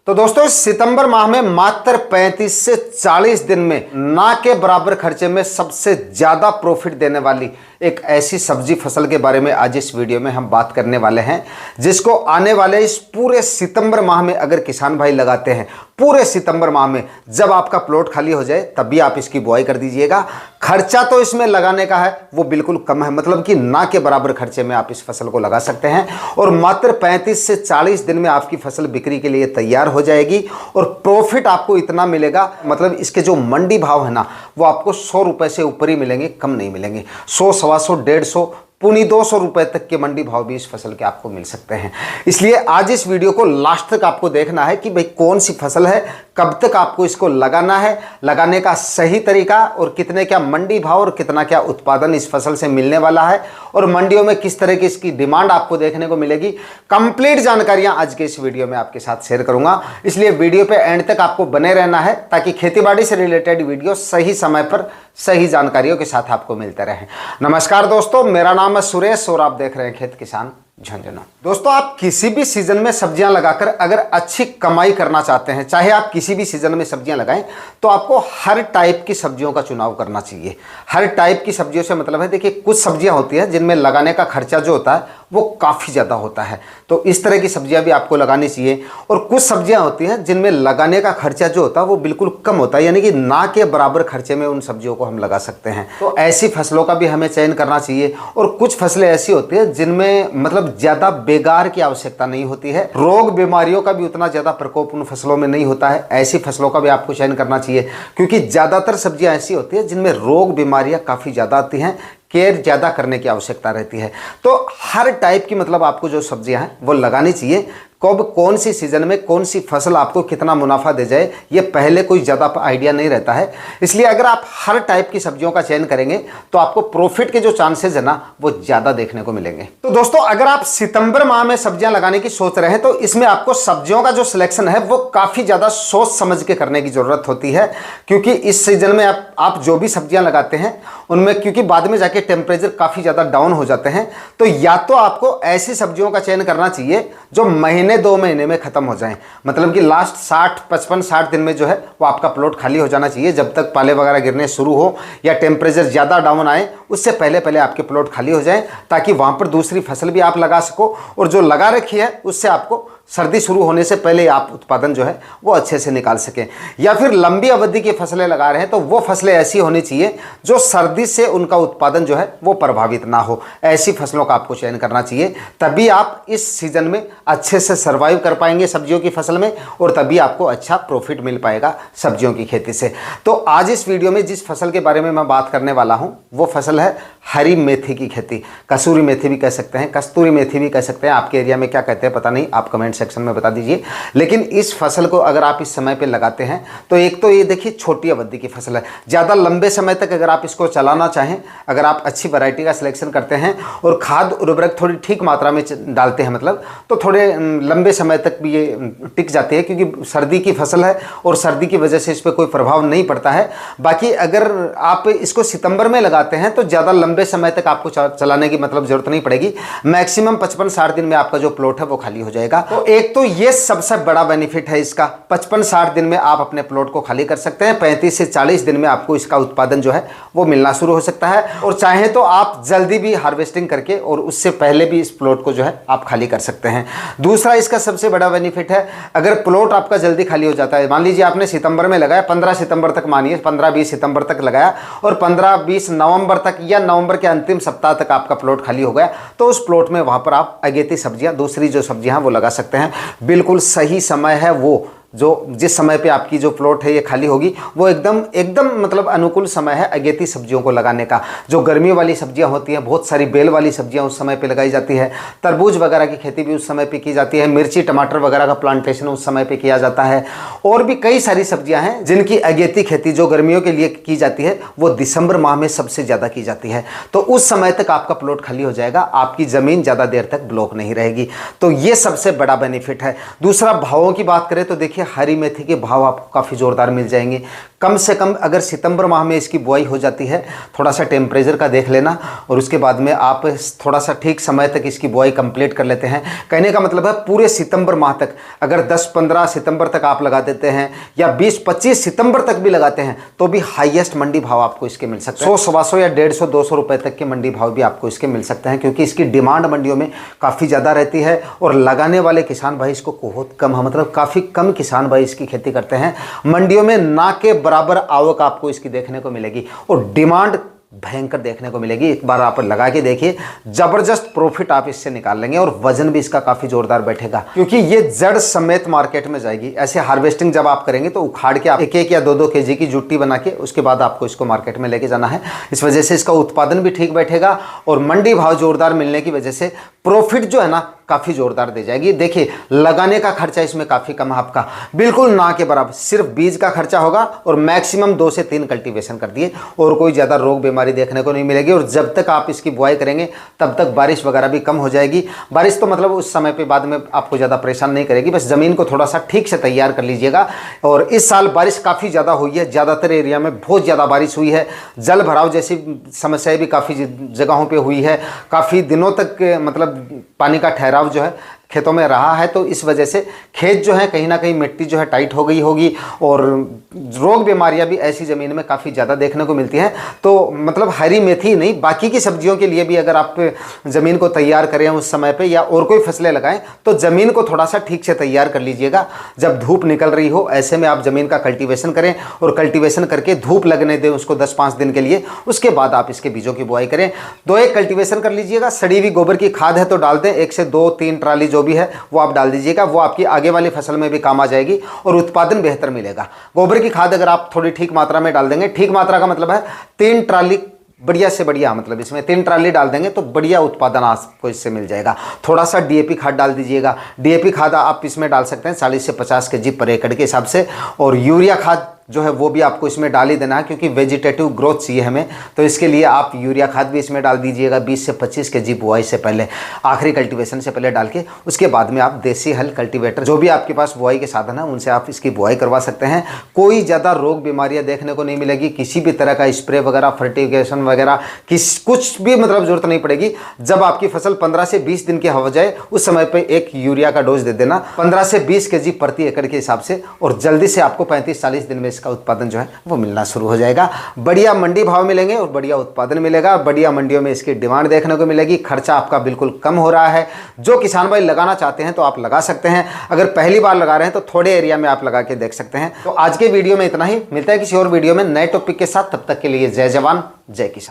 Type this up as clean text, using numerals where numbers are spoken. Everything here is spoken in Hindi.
तो दोस्तों सितंबर माह में मात्र 35 से 40 दिन में ना के बराबर खर्चे में सबसे ज्यादा प्रॉफिट देने वाली एक ऐसी सब्जी फसल के बारे में आज इस वीडियो में हम बात करने वाले हैं, जिसको आने वाले इस पूरे सितंबर माह में अगर किसान भाई लगाते हैं, पूरे सितंबर माह में जब आपका प्लॉट खाली हो जाए तभी आप इसकी बुआई कर दीजिएगा। खर्चा तो इसमें लगाने का है वो बिल्कुल कम है, मतलब कि ना के बराबर खर्चे में आप इस फसल को लगा सकते हैं और मात्र 35 से 40 दिन में आपकी फसल बिक्री के लिए तैयार हो जाएगी और प्रॉफिट आपको इतना मिलेगा, मतलब इसके जो मंडी भाव है ना वो आपको 100 रुपए से ऊपर ही मिलेंगे, कम नहीं मिलेंगे। 100, 125, 150, पुनी 200 रुपए तक के मंडी भाव भी इस फसल के आपको मिल सकते हैं। इसलिए आज इस वीडियो को लास्ट तक आपको देखना है कि भाई कौन सी फसल है, कब तक आपको इसको लगाना है, लगाने का सही तरीका और कितने क्या मंडी भाव और कितना क्या उत्पादन इस फसल से मिलने वाला है और मंडियों में किस तरह की इसकी डिमांड आपको देखने को मिलेगी। कंप्लीट जानकारियां आज के इस वीडियो में आपके साथ शेयर करूंगा, इसलिए वीडियो पे एंड तक आपको बने रहना है ताकि खेतीबाड़ी से रिलेटेड वीडियो सही समय पर सही जानकारियों के साथ आपको मिलते रहे। नमस्कार दोस्तों, मेरा नाम है सुरेश और आप देख रहे हैं खेत किसान झुंझुनू। दोस्तों आप किसी भी सीजन में सब्जियां लगाकर अगर अच्छी कमाई करना चाहते हैं, चाहे आप किसी भी सीजन में सब्जियां लगाएं, तो आपको हर टाइप की सब्जियों का चुनाव करना चाहिए। हर टाइप की सब्जियों से मतलब है, देखिए कुछ सब्जियां होती हैं जिनमें लगाने का खर्चा जो होता है वो काफ़ी ज़्यादा होता है, तो इस तरह की सब्जियां भी आपको लगानी चाहिए। और कुछ सब्जियां होती हैं जिनमें लगाने का खर्चा जो होता है वो बिल्कुल कम होता है, यानी कि ना के बराबर खर्चे में उन सब्जियों को हम लगा सकते हैं। तो ऐसी फसलों का भी हमें चयन करना चाहिए। और कुछ फसलें ऐसी होती हैं जिनमें मतलब ज्यादा बेगार की आवश्यकता नहीं होती है, रोग बीमारियों का भी उतना ज्यादा प्रकोप उन फसलों में नहीं होता है। ऐसी फसलों का भी आपको चयन करना चाहिए, क्योंकि ज्यादातर सब्जियां ऐसी होती है जिनमें रोग बीमारियां काफी ज्यादा आती हैं, केयर ज़्यादा करने की आवश्यकता रहती है। तो हर टाइप की मतलब आपको जो सब्जियां हैं वो लगानी चाहिए। कब कौन सी सीजन में कौन सी फसल आपको कितना मुनाफा दे जाए ये पहले कोई ज़्यादा आइडिया नहीं रहता है। इसलिए अगर आप हर टाइप की सब्जियों का चयन करेंगे तो आपको प्रॉफिट के जो चांसेस है ना वो ज़्यादा देखने को मिलेंगे। तो दोस्तों अगर आप सितंबर माह में सब्जियां लगाने की सोच रहे हैं तो इसमें आपको सब्जियों का जो सिलेक्शन है वो काफ़ी ज़्यादा सोच समझ के करने की ज़रूरत होती है, क्योंकि इस सीजन में आप जो भी सब्जियां लगाते हैं उनमें क्योंकि बाद में जाके टेम्परेचर काफ़ी ज़्यादा डाउन हो जाते हैं, तो या तो आपको ऐसी सब्जियों का चयन करना चाहिए जो महीने 2 महीने में खत्म हो जाएं, मतलब कि लास्ट 55-60 दिन में जो है वो आपका प्लॉट खाली हो जाना चाहिए। जब तक पाले वगैरह गिरने शुरू हो या टेम्परेचर ज़्यादा डाउन आए उससे पहले पहले आपके प्लॉट खाली हो जाएं, ताकि वहाँ पर दूसरी फसल भी आप लगा सको और जो लगा रखी है उससे आपको सर्दी शुरू होने से पहले आप उत्पादन जो है वो अच्छे से निकाल सकें। या फिर लंबी अवधि की फसलें लगा रहे हैं तो वो फसलें ऐसी होनी चाहिए जो सर्दी से उनका उत्पादन जो है वो प्रभावित ना हो। ऐसी फसलों का आपको चयन करना चाहिए, तभी आप इस सीजन में अच्छे से सर्वाइव कर पाएंगे सब्जियों की फसल में और तभी आपको अच्छा प्रॉफिट मिल पाएगा सब्जियों की खेती से। तो आज इस वीडियो में जिस फसल के बारे में मैं बात करने वाला हूँ वो फसल है हरी मेथी की खेती। कसूरी मेथी भी कह सकते हैं, कस्तूरी मेथी भी कह सकते हैं, आपके एरिया में क्या कहते हैं पता नहीं, आप कमेंट सेक्शन में बता दीजिए। लेकिन इस फसल को अगर आप इस समय पे लगाते हैं तो एक तो ये देखिए छोटी अवधि की फसल है, ज़्यादा लंबे समय तक अगर आप इसको चलाना चाहें, अगर आप अच्छी वैरायटी का सिलेक्शन करते हैं और खाद उर्वरक थोड़ी ठीक मात्रा में डालते हैं मतलब, तो थोड़े लंबे समय तक भी ये टिक जाती है, क्योंकि सर्दी की फसल है और सर्दी की वजह से इस पर कोई प्रभाव नहीं पड़ता है। बाकी अगर आप इसको सितंबर में लगाते हैं तो ज़्यादा लंबे समय तक आपको चलाने की मतलब जरूरत नहीं पड़ेगी, मैक्सिमम 55-60 दिन में आपका जो प्लॉट है वो खाली हो जाएगा। तो एक तो ये सबसे बड़ा बेनिफिट है इसका, 55-60 दिन में आप अपने प्लॉट को खाली कर सकते हैं। 35 से 40 दिन में आपको इसका उत्पादन जो है वो मिलना शुरू हो सकता है और चाहे तो आप जल्दी भी हार्वेस्टिंग करके और उससे पहले भी इस प्लॉट को जो है आप खाली कर सकते हैं। दूसरा इसका सबसे बड़ा बेनिफिट है, अगर प्लॉट आपका जल्दी खाली हो जाता है, मान लीजिए आपने सितंबर में लगाया, 15 सितंबर तक मानिए 15-20 सितंबर तक लगाया और 15-20 नवंबर तक या नवंबर के अंतिम सप्ताह तक आपका प्लॉट खाली हो गया, तो उस प्लॉट में वहां पर आप अगेती सब्जियां, दूसरी जो सब्जियां हैं वो लगा सकते हैं। बिल्कुल सही समय है वो, जो जिस समय पे आपकी जो प्लॉट है ये खाली होगी वो एकदम मतलब अनुकूल समय है अगेती सब्जियों को लगाने का। जो गर्मी वाली सब्जियां होती हैं, बहुत सारी बेल वाली सब्जियां उस समय पे लगाई जाती है, तरबूज वगैरह की खेती भी उस समय पे की जाती है, मिर्ची टमाटर वगैरह का प्लांटेशन उस समय पे किया जाता है, और भी कई सारी सब्जियां हैं जिनकी अगेती खेती जो गर्मियों के लिए की जाती है वो दिसंबर माह में सबसे ज़्यादा की जाती है। तो उस समय तक आपका प्लॉट खाली हो जाएगा, आपकी ज़मीन ज़्यादा देर तक ब्लॉक नहीं रहेगी। तो ये सबसे बड़ा बेनिफिट है। दूसरा भावों की बात करें तो देखिए देखिए हरी मेथी के भाव आपको काफ़ी ज़ोरदार मिल जाएंगे। कम से कम अगर सितंबर माह में इसकी बुआई हो जाती है, थोड़ा सा टेम्परेचर का देख लेना और उसके बाद में आप थोड़ा सा ठीक समय तक इसकी बुआई कंप्लीट कर लेते हैं। कहने का मतलब है पूरे सितंबर माह तक अगर 10-15 सितंबर तक आप लगा देते हैं या 20-25 सितंबर तक भी लगाते हैं तो भी हाईएस्ट मंडी भाव आपको इसके मिल सकते हैं। 100-125 या 150-200 रुपए तक के मंडी भाव भी आपको इसके मिल सकते हैं, क्योंकि इसकी डिमांड मंडियों में काफ़ी ज़्यादा रहती है और लगाने वाले किसान भाई इसको बहुत कम है, मतलब काफ़ी कम किसान भाई इसकी खेती करते हैं। मंडियों में ना के बराबर आवक आपको इसकी देखने को मिलेगी और डिमांड भयंकर देखने को मिलेगी। एक बार आप लगा के देखिए, जबरदस्त प्रॉफिट आप इससे निकाल लेंगे और वजन भी इसका काफ़ी जोरदार बैठेगा, क्योंकि ये जड़ समेत मार्केट में जाएगी। ऐसे हार्वेस्टिंग जब आप करेंगे तो उखाड़ के आप 1-1 या 2-2 केजी की जुट्टी बना के उसके बाद आपको इसको मार्केट में लेके जाना है। इस वजह से इसका उत्पादन भी ठीक बैठेगा और मंडी भाव जोरदार मिलने की वजह से प्रॉफिट जो है ना काफ़ी जोरदार दे जाएगी। देखिए लगाने का खर्चा इसमें काफ़ी कम है आपका, बिल्कुल ना के बराबर, सिर्फ बीज का खर्चा होगा और मैक्सिमम 2 से 3 कल्टीवेशन कर दिए और कोई ज़्यादा रोग बीमारी देखने को नहीं मिलेगी। और जब तक आप इसकी बुआई करेंगे तब तक बारिश वगैरह भी कम हो जाएगी। बारिश तो मतलब उस समय पे बाद में आपको ज़्यादा परेशान नहीं करेगी, बस ज़मीन को थोड़ा सा ठीक से तैयार कर लीजिएगा। और इस साल बारिश काफ़ी ज़्यादा हुई है, ज़्यादातर एरिया में बहुत ज़्यादा बारिश हुई है। जल भराव जैसी समस्याएँ भी काफ़ी जगहों पर हुई है, काफ़ी दिनों तक मतलब पानी का ठहराव जो है खेतों में रहा है, तो इस वजह से खेत जो है कहीं ना कहीं मिट्टी जो है टाइट हो गई होगी और रोग बीमारियां भी ऐसी ज़मीन में काफ़ी ज़्यादा देखने को मिलती हैं। तो मतलब हरी मेथी नहीं, बाकी की सब्जियों के लिए भी अगर आप ज़मीन को तैयार करें उस समय पे या और कोई फसलें लगाएं तो ज़मीन को थोड़ा सा ठीक से तैयार कर लीजिएगा। जब धूप निकल रही हो ऐसे में आप ज़मीन का कल्टीवेशन करें और कल्टीवेशन करके धूप लगने दें उसको 10-5 दिन के लिए, उसके बाद आप इसके बीजों की बुआई करें। 2-1 कल्टीवेशन कर लीजिएगा। सड़ी हुई गोबर की खाद है तो डाल दें, 1 से 2-3 ट्राली जो भी है वो आप डाल दीजिएगा, वो आपकी आगे वाली फसल में भी काम आ जाएगी और उत्पादन बेहतर मिलेगा। गोबर की खाद अगर आप थोड़ी ठीक मात्रा में डाल देंगे, ठीक मात्रा का मतलब है 3 ट्राली बढ़िया से बढ़िया, मतलब इसमें 3 ट्राली डाल देंगे तो बढ़िया उत्पादन आपको इससे मिल जाएगा। थोड़ा सा डीएपी खाद डाल दीजिएगा। डीएपी खाद आप इसमें डाल सकते हैं 40 से 50 केजी पर एकड़ के हिसाब से, और यूरिया खाद जो है वो भी आपको इसमें डाल ही देना है, क्योंकि वेजिटेटिव ग्रोथ चाहिए हमें, तो इसके लिए आप यूरिया खाद भी इसमें डाल दीजिएगा 20 से 25 केजी बुआई से पहले, आखिरी कल्टीवेशन से पहले डाल के। उसके बाद में आप देसी हल कल्टीवेटर जो भी आपके पास बुआई के साधन है उनसे आप इसकी बुआई करवा सकते हैं। कोई ज़्यादा रोग बीमारियां देखने को नहीं मिलेगी, किसी भी तरह का स्प्रे वगैरह फर्टिगेशन वगैरह कुछ भी मतलब जरूरत नहीं पड़ेगी। जब आपकी फसल 15 से 20 दिन की हो जाए उस समय पर एक यूरिया का डोज दे देना 15 से 20 केजी प्रति एकड़ के हिसाब से, और जल्दी से आपको 35-40 दिन में इसका उत्पादन जो है वो मिलना शुरू हो जाएगा। बढ़िया मंडी भाव मिलेंगे और बढ़िया उत्पादन मिलेगा। बढ़िया मंडियों में इसकी डिमांड देखने को मिलेगी। खर्चा आपका बिल्कुल कम हो रहा है। जो किसान भाई लगाना चाहते हैं तो आप लगा सकते हैं, अगर पहली बार लगा रहे हैं तो थोड़े एरिया में आप लगा के देख सकते हैं। तो आज के वीडियो में इतना ही, मिलता है किसी और वीडियो में नए टॉपिक के साथ। तब तक के लिए जय जवान जय किसान।